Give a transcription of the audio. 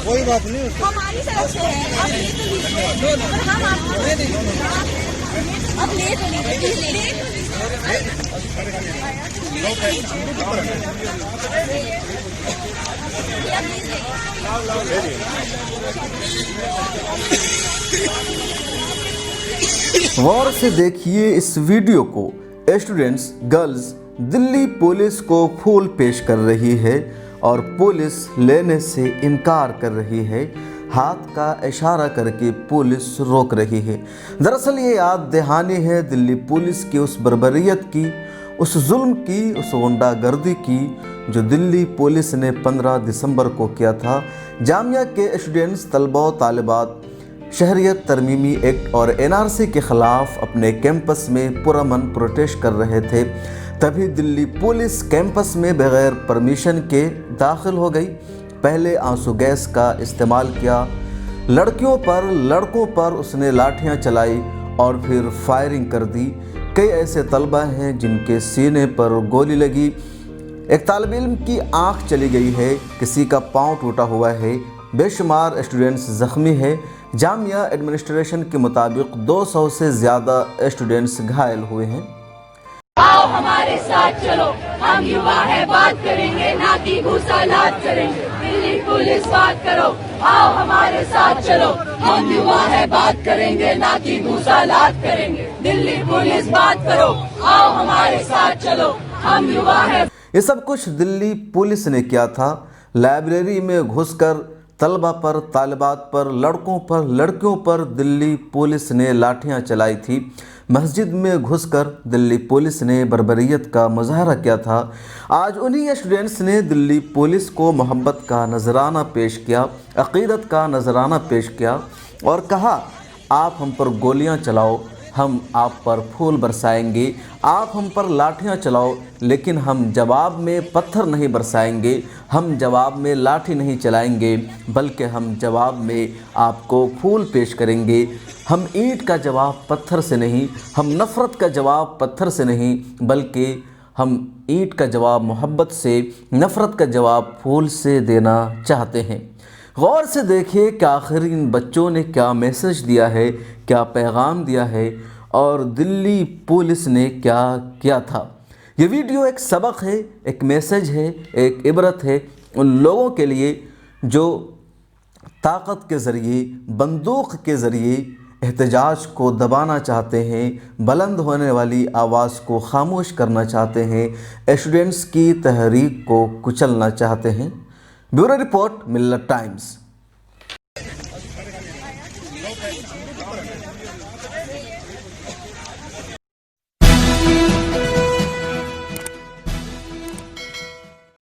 कोई बात नहीं, हमारी तरफ से है। अब ले तो लीजिए। गौर से देखिए इस वीडियो को। स्टूडेंट्स गर्ल्स दिल्ली पुलिस को फूल पेश कर रही है और पुलिस लेने से इनकार कर रही है। हाथ का इशारा करके पुलिस रोक रही है। दरअसल ये याद दहानी है दिल्ली पुलिस की उस बर्बरियत की, उस जुल्म की, उस गुंडागर्दी की जो दिल्ली पुलिस ने 15 दिसंबर को किया था। जामिया के स्टूडेंट्स, तलबा तालिबात शहरियत तरमीमी एक्ट और NRC के ख़िलाफ़ अपने कैंपस में पुरअमन प्रोटेस्ट कर रहे थे। तभी दिल्ली पुलिस कैंपस में बग़ैर परमिशन के दाखिल हो गई। पहले आंसू गैस का इस्तेमाल किया, लड़कियों पर लड़कों पर उसने लाठियां चलाई और फिर फायरिंग कर दी। कई ऐसे तलबा हैं जिनके सीने पर गोली लगी। एक तालिब इल्म की आँख चली गई है, किसी का पाँव टूटा हुआ है, बेशुमार स्टूडेंट्स ज़ख्मी है। जामिया एडमिनिस्ट्रेशन के मुताबिक 200 से ज़्यादा स्टूडेंट्स घायल हुए हैं। आओ हमारे साथ चलो, हम युवा है, बात करेंगे ना कि घुसालात करेंगे। दिल्ली पुलिस बात करो, आओ हमारे साथ चलो, हम युवा है, बात करेंगे ना कि घुसालात करेंगे। दिल्ली पुलिस बात करो, आओ हमारे साथ चलो, हम युवा है। ये सब कुछ दिल्ली पुलिस ने किया था। लाइब्रेरी में घुसकर तलबा पर, तालिबात पर, लड़कों पर, लड़कियों पर दिल्ली पुलिस ने लाठियां चलाई थी। मस्जिद में घुसकर दिल्ली पुलिस ने बर्बरियत का मुजाहरा किया था। आज उन्हीं स्टूडेंट्स ने दिल्ली पुलिस को मोहब्बत का नजराना पेश किया, अक़ीदत का नजराना पेश किया और कहा, आप हम पर गोलियां चलाओ, हम आप पर फूल बरसाएंगे, आप हम पर लाठियां चलाओ, लेकिन हम जवाब में पत्थर नहीं बरसाएंगे, हम जवाब में लाठी नहीं चलाएंगे, बल्कि हम जवाब में आपको फूल पेश करेंगे। हम ईंट का जवाब पत्थर से नहीं, हम नफ़रत का जवाब पत्थर से नहीं, बल्कि हम ईंट का जवाब मोहब्बत से, नफ़रत का जवाब फूल से देना चाहते हैं। गौर से देखिए कि आखिर इन बच्चों ने क्या मैसेज दिया है, क्या पैगाम दिया है और दिल्ली पुलिस ने क्या किया था। ये वीडियो एक सबक है, एक मैसेज है, एक इबरत है उन लोगों के लिए जो ताकत के ज़रिए, बंदूक के ज़रिए एहतजाज को दबाना चाहते हैं, बुलंद होने वाली आवाज़ को खामोश करना चाहते हैं, स्टूडेंट्स की तहरीक को कुचलना चाहते हैं। ब्यूरो रिपोर्ट, मिल्लत टाइम्स।